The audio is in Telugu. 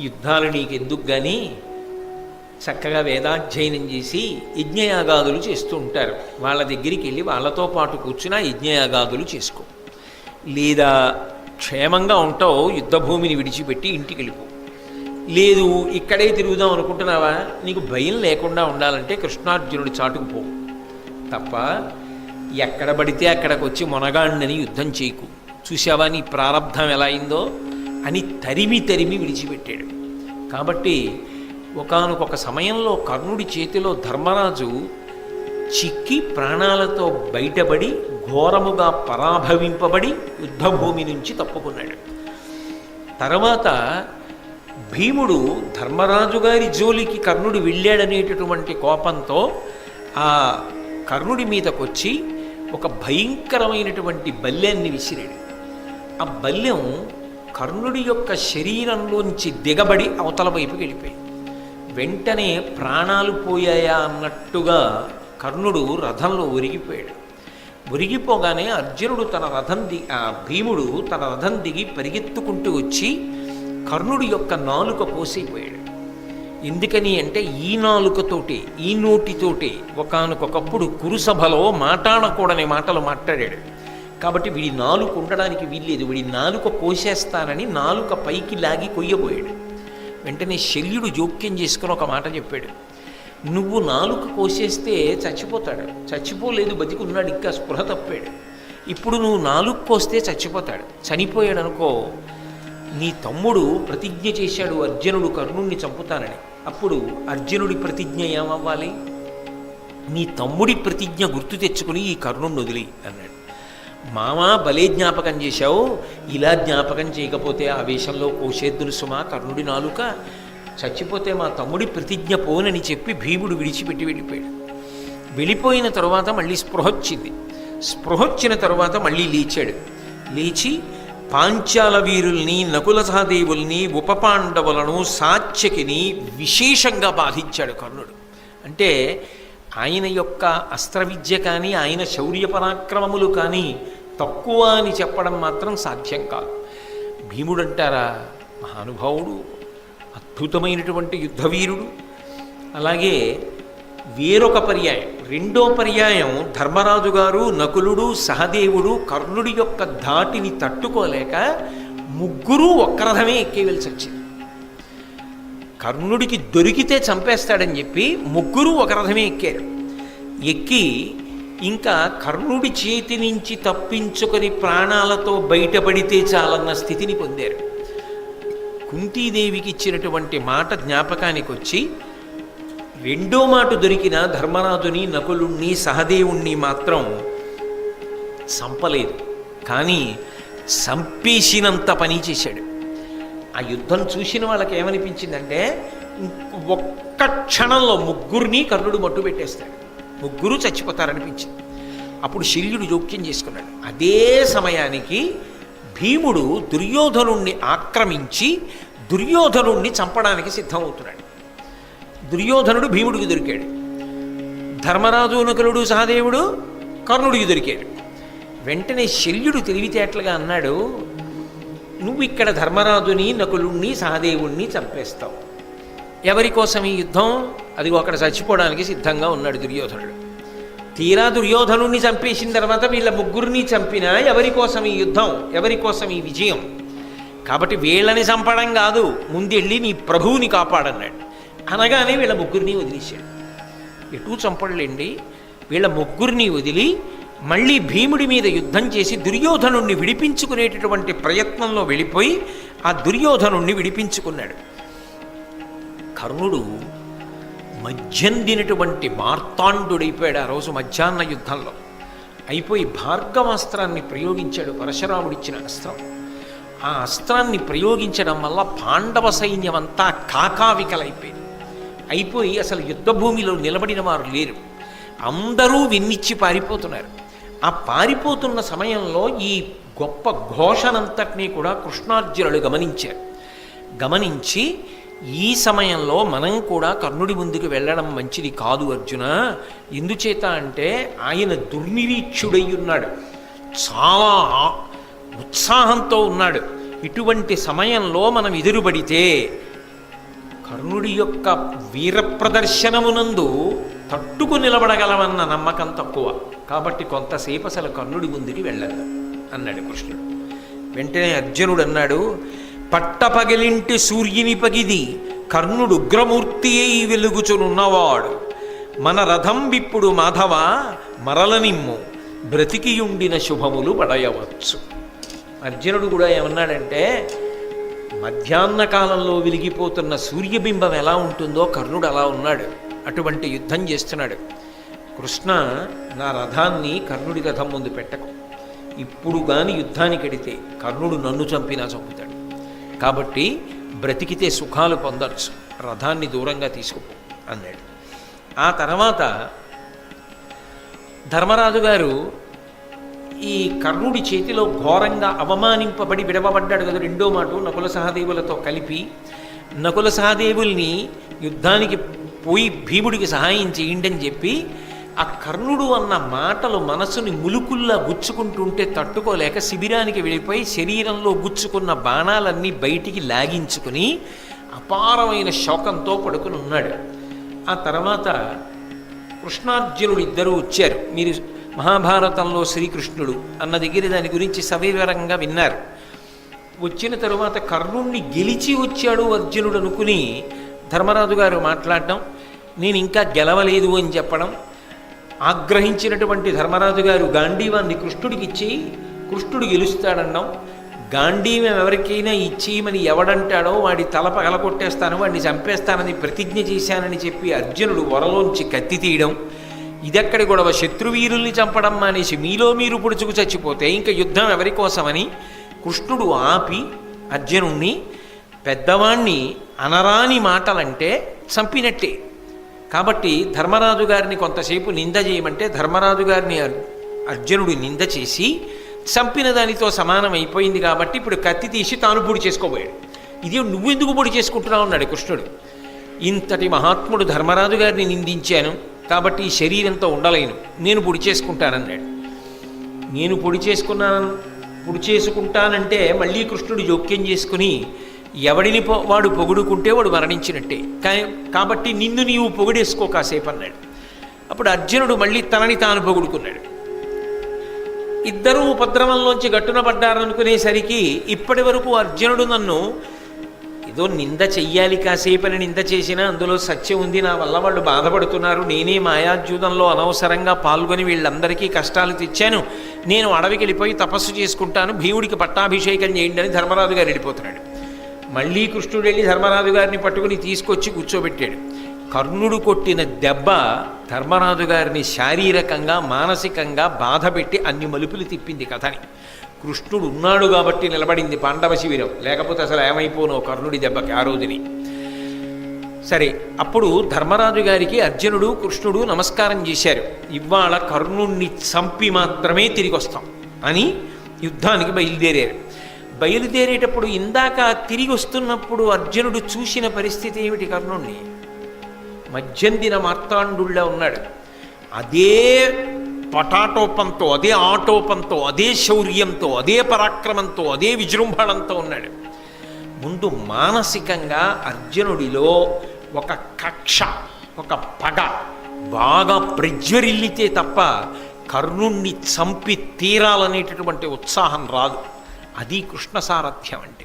యుద్ధాలు నీకెందుకు కానీ చక్కగా వేదాధ్యయనం చేసి యజ్ఞయాగాదులు చేస్తూ ఉంటారు. వాళ్ళ దగ్గరికి వెళ్ళి వాళ్ళతో పాటు కూర్చుని యజ్ఞయాగాదులు చేసుకో. లేదా క్షేమంగా ఉంటావు, యుద్ధభూమిని విడిచిపెట్టి ఇంటికి వెళ్ళిపో. లేదు ఇక్కడే తిరుగుదాం అనుకుంటున్నావా, నీకు భయం లేకుండా ఉండాలంటే కృష్ణార్జునుడి చాటుకు పో తప్ప ఎక్కడ పడితే అక్కడికి వచ్చి మొనగాండని యుద్ధం చేయకు. చూసావా నీ ప్రారంధం ఎలా అయిందో అని తరిమి తరిమి విడిచిపెట్టాడు. కాబట్టి ఒకానొక సమయంలో కర్ణుడి చేతిలో ధర్మరాజు చిక్కి ప్రాణాలతో బయటపడి ఘోరముగా పరాభవింపబడి యుద్ధభూమి నుంచి తప్పుకున్నాడు. తర్వాత భీముడు ధర్మరాజు గారి జోలికి కర్ణుడు వెళ్ళాడనేటటువంటి కోపంతో ఆ కర్ణుడి మీదకొచ్చి ఒక భయంకరమైనటువంటి బల్యాన్ని విసిరాడు. ఆ బల్యం కర్ణుడి యొక్క శరీరంలోంచి దిగబడి అవతల వైపుకి వెళ్ళిపోయింది. వెంటనే ప్రాణాలు పోయాయా అన్నట్టుగా కర్ణుడు రథంలో ఒరిగిపోయాడు. ఒరిగిపోగానే అర్జునుడు భీముడు తన రథం దిగి పరిగెత్తుకుంటూ వచ్చి కర్ణుడి యొక్క నాలుక కోసిపోయాడు. ఎందుకని అంటే ఈ నాలుకతోటి ఈ నోటితోటి ఒకానొకప్పుడు కురుసభలో మాట్లాడకూడని మాటలు మాట్లాడాడు. కాబట్టి వీడి నాలుక ఉండడానికి వీల్లేదు, వీడి నాలుక కోసేస్తానని నాలుక పైకి లాగి కొయ్యబోయాడు. వెంటనే శల్యుడు జోక్యం చేసుకుని ఒక మాట చెప్పాడు, నువ్వు నాలుక కోసేస్తే చచ్చిపోతాడు, చచ్చిపోలేదు బతికున్నాడు, ఇంకా స్పృహ తప్పాడు. ఇప్పుడు నువ్వు నాలుక కోస్తే చచ్చిపోతాడు, చనిపోయాడు అనుకో, నీ తమ్ముడు ప్రతిజ్ఞ చేశాడు అర్జునుడు కర్ణుణ్ణి చంపుతానని. అప్పుడు అర్జునుడి ప్రతిజ్ఞ ఏమవ్వాలి? నీ తమ్ముడి ప్రతిజ్ఞ గుర్తు తెచ్చుకుని ఈ కర్ణుణ్ణి వదిలి అన్నాడు. మామా భలే జ్ఞాపకం చేశావు, ఇలా జ్ఞాపకం చేయకపోతే ఆవేశంలో కోసేద్దును సుమా కర్ణుడి నాలుక, చచ్చిపోతే మా తమ్ముడి ప్రతిజ్ఞ పోనని చెప్పి భీముడు విడిచిపెట్టి వెళ్ళిపోయాడు. వెళ్ళిపోయిన తరువాత మళ్ళీ స్పృహొచ్చిన తరువాత మళ్ళీ లేచాడు. లేచి పాంచాల వీరుల్ని నకుల సహదేవుల్ని ఉపపాండవులను సాత్యకిని విశేషంగా బాధించాడు కర్ణుడు. అంటే ఆయన యొక్క అస్త్రవిద్య కానీ ఆయన శౌర్య పరాక్రమములు కానీ తక్కువ అని చెప్పడం మాత్రం సాధ్యం కాదు. భీముడు అంటారా మహానుభావుడు, అద్భుతమైనటువంటి యుద్ధవీరుడు. అలాగే వేరొక పర్యాయం, రెండో పర్యాయం ధర్మరాజు గారు నకులుడు సహదేవుడు కర్ణుడి యొక్క ధాటిని తట్టుకోలేక ముగ్గురు ఒక్క రథమే ఎక్కేవలసి వచ్చింది. కర్ణుడికి దొరికితే చంపేస్తాడని చెప్పి ముగ్గురు ఒక రథమే ఎక్కారు. ఎక్కి ఇంకా కర్ణుడి చేతి నుంచి తప్పించుకొని ప్రాణాలతో బయటపడితే చాలన్న స్థితిని పొందారు. కుంతీదేవికి ఇచ్చినటువంటి మాట జ్ఞాపకానికి వచ్చి రెండో మాట దొరికిన ధర్మరాజుని నకులుణ్ణి సహదేవుణ్ణి మాత్రం చంపలేదు, కానీ చంపేసినంత పని చేశాడు. ఆ యుద్ధం చూసిన వాళ్ళకి ఏమనిపించిందంటే ఒక్క క్షణంలో ముగ్గురిని కర్ణుడు మట్టు పెట్టేస్తాడు, ముగ్గురు చచ్చిపోతారనిపించింది. అప్పుడు శల్యుడు జోక్యం చేసుకున్నాడు. అదే సమయానికి భీముడు దుర్యోధనుణ్ణి ఆక్రమించి దుర్యోధనుణ్ణి చంపడానికి సిద్ధమవుతున్నాడు. దుర్యోధనుడు భీముడికి దొరికాడు, ధర్మరాజు నకులుడు సహదేవుడు కర్ణుడికి దొరికాడు. వెంటనే శల్యుడు తెలివితేటలుగా అన్నాడు, నువ్వు ఇక్కడ ధర్మరాజుని నకులుణ్ణి సహదేవుణ్ణి చంపేస్తావు, ఎవరి కోసం ఈ యుద్ధం? అదిగో అక్కడ చచ్చిపోవడానికి సిద్ధంగా ఉన్నాడు దుర్యోధనుడు. తీరా దుర్యోధనుణ్ణి చంపేసిన తర్వాత వీళ్ళ ముగ్గురిని చంపినా ఎవరి కోసం ఈ యుద్ధం, ఎవరి కోసం ఈ విజయం? కాబట్టి వీళ్ళని చంపడం కాదు, ముందెళ్ళి నీ ప్రభువుని కాపాడన్నాడు. అనగానే వీళ్ళ ముగ్గురిని వదిలేశాడు. ఎటూ చంపడలేండి, వీళ్ళ ముగ్గురిని వదిలి మళ్ళీ భీముడి మీద యుద్ధం చేసి దుర్యోధనుణ్ణి విడిపించుకునేటటువంటి ప్రయత్నంలో వెళ్ళిపోయి ఆ దుర్యోధనుణ్ణి విడిపించుకున్నాడు. కర్ణుడు మధ్యందినటువంటి మార్తాండుడైపోయాడు. ఆ రోజు మధ్యాహ్న యుద్ధంలో అయిపోయి భార్గవాస్త్రాన్ని ప్రయోగించాడు, పరశురాముడిచ్చిన అస్త్రం. ఆ అస్త్రాన్ని ప్రయోగించడం వల్ల పాండవ సైన్యం అంతా కాకావికలైపోయింది. అయిపోయి అసలు యుద్ధభూమిలో నిలబడిన వారు లేరు, అందరూ వెన్నిచ్చి పారిపోతున్నారు. ఆ పారిపోతున్న సమయంలో ఈ గొప్ప ఘోషనంతటినీ కూడా కృష్ణార్జునులు గమనించారు. గమనించి ఈ సమయంలో మనం కూడా కర్ణుడి ముందుకు వెళ్ళడం మంచిది కాదు అర్జున, ఎందుచేత అంటే ఆయన దుర్నిరీక్షుడై ఉన్నాడు, చాలా ఉత్సాహంతో ఉన్నాడు. ఇటువంటి సమయంలో మనం ఎదురుబడితే కర్ణుడి యొక్క వీర ప్రదర్శనమునందు తట్టుకు నిలబడగలమన్న నమ్మకం తక్కువ, కాబట్టి కొంతసేపు అసలు కర్ణుడి ముందుకి వెళ్ళదు అన్నాడు కృష్ణుడు. వెంటనే అర్జునుడు అన్నాడు, పట్టపగలింటి సూర్యుని పగిది కర్ణుడు ఉగ్రమూర్తి అయి వెలుగుచునున్నవాడు, మన రథం విప్పుడు మాధవ మరలనిమ్ము, బ్రతికియుండిన శుభములు పడయవచ్చు. అర్జునుడు కూడా ఏమన్నాడంటే, మధ్యాహ్న కాలంలో వెలిగిపోతున్న సూర్యబింబం ఎలా ఉంటుందో కర్ణుడు అలా ఉన్నాడు, అటువంటి యుద్ధం చేస్తున్నాడు. కృష్ణ, నా రథాన్ని కర్ణుడి రథం ముందు పెట్టకు, ఇప్పుడు కానీ యుద్ధానికి ఎడితే కర్ణుడు నన్ను చంపినా చంపుతాడు, కాబట్టి బ్రతికితే సుఖాలు పొందొచ్చు, రథాన్ని దూరంగా తీసుకుపో అన్నాడు. ఆ తర్వాత ధర్మరాజు గారు ఈ కర్ణుడి చేతిలో ఘోరంగా అవమానింపబడి విడవబడ్డాడు కదా. రెండో మాట నకుల సహదేవులతో కలిపి నకుల సహదేవుల్ని యుద్ధానికి పోయి భీముడికి సహాయం చేయండి అని చెప్పి ఆ కర్ణుడు అన్న మాటలు మనసుని ములుకుల్లా గుచ్చుకుంటుంటే తట్టుకోలేక శిబిరానికి వెళ్ళిపోయి శరీరంలో గుచ్చుకున్న బాణాలన్నీ బయటికి లాగించుకుని అపారమైన శోకంతో పడుకుని ఉన్నాడు. ఆ తర్వాత కృష్ణార్జునుడు ఇద్దరూ వచ్చారు. మీరు మహాభారతంలో శ్రీకృష్ణుడు అన్న దగ్గర దాని గురించి సవివరంగా విన్నారు. వచ్చిన తరువాత కర్ణుణ్ణి గెలిచి వచ్చాడు అర్జునుడు అనుకుని ధర్మరాజు గారు మాట్లాడడం, నేను ఇంకా గెలవలేదు అని చెప్పడం, ఆగ్రహించినటువంటి ధర్మరాజు గారు గాంధీవాన్ని కృష్ణుడికి ఇచ్చి కృష్ణుడు గెలుస్తాడన్నాం, గాంధీవం ఎవరికైనా ఇచ్చేయమని ఎవడంటాడో వాడి తల పగలగొట్టేస్తాను, వాడిని చంపేస్తానని ప్రతిజ్ఞ చేశానని చెప్పి అర్జునుడు వరలోంచి కత్తి తీయడం, ఇదెక్కడి గొడవ, శత్రువీరుల్ని చంపడం మానేసి మీలో మీరు పొడుచుకు చచ్చిపోతే ఇంకా యుద్ధం ఎవరి కోసమని కృష్ణుడు ఆపి అర్జునుణ్ణి, పెద్దవాణ్ణి అనరాని మాటలంటే చంపినట్టే, కాబట్టి ధర్మరాజు గారిని కొంతసేపు నింద చేయమంటే ధర్మరాజు గారిని అర్జునుడు నింద చేసి చంపిన దానితో సమానం అయిపోయింది, కాబట్టి ఇప్పుడు కత్తి తీసి తాను పొడి చేసుకోబోయాడు. ఇది నువ్వెందుకు పొడి చేసుకుంటున్నావు అన్నాడు కృష్ణుడు. ఇంతటి మహాత్ముడు ధర్మరాజు గారిని నిందించాను కాబట్టి ఈ శరీరంతో ఉండలేను, నేను పొడి చేసుకుంటానన్నాడు. నేను పొడి చేసుకుంటానంటే మళ్ళీ కృష్ణుడు జోక్యం చేసుకుని, ఎవడిని వాడు పొగుడుకుంటే వాడు మరణించినట్టే, కాబట్టి నిన్ను నీవు పొగిడేసుకో కాసేపు అన్నాడు. అప్పుడు అర్జునుడు మళ్ళీ తనని తాను పొగుడుకున్నాడు. ఇద్దరూ ఉపద్రవంలోంచి గట్టున పడ్డారనుకునేసరికి ఇప్పటి వరకు అర్జునుడు నన్ను ఏదో నింద చెయ్యాలి, కాసేపని నింద చేసినా అందులో సత్యం ఉంది, నా వల్ల వాళ్ళు బాధపడుతున్నారు, నేనే మాయాద్యూతంలో అనవసరంగా పాల్గొని వీళ్ళందరికీ కష్టాలు తెచ్చాను, నేను అడవికి వెళ్ళిపోయి తపస్సు చేసుకుంటాను, భీముడికి పట్టాభిషేకం చేయండి అని ధర్మరాజు గారు వెళ్ళిపోతున్నాడు. మళ్ళీ కృష్ణుడు వెళ్ళి ధర్మరాజు గారిని పట్టుకుని తీసుకొచ్చి కూర్చోబెట్టాడు. కర్ణుడు కొట్టిన దెబ్బ ధర్మరాజు గారిని శారీరకంగా మానసికంగా బాధపెట్టి అన్ని మలుపులు తిప్పింది కథని. కృష్ణుడు ఉన్నాడు కాబట్టి నిలబడింది పాండవ శిబిరం, లేకపోతే అసలు ఏమైపోనో కర్ణుడి దెబ్బకి ఆ రోజుని. సరే, అప్పుడు ధర్మరాజు గారికి అర్జునుడు కృష్ణుడు నమస్కారం చేశారు. ఇవాళ కర్ణుణ్ణి చంపి మాత్రమే తిరిగి వస్తాం అని యుద్ధానికి బయలుదేరారు. బయలుదేరేటప్పుడు ఇందాక తిరిగి వస్తున్నప్పుడు అర్జునుడు చూసిన పరిస్థితి ఏమిటి? కర్ణుణ్ణి మధ్యందిన మార్తాండుళ్ళ ఉన్నాడు. అదే పటాటోపంతో, అదే ఆటోపంతో, అదే శౌర్యంతో, అదే పరాక్రమంతో, అదే విజృంభణంతో ఉన్నాడు. ముందు మానసికంగా అర్జునుడిలో ఒక కక్ష, ఒక పగ బాగా ప్రజ్వరిల్లితే తప్ప కర్ణుణ్ణి చంపి తీరాలనేటటువంటి ఉత్సాహం రాదు. అది కృష్ణ సారథ్యం అంటే.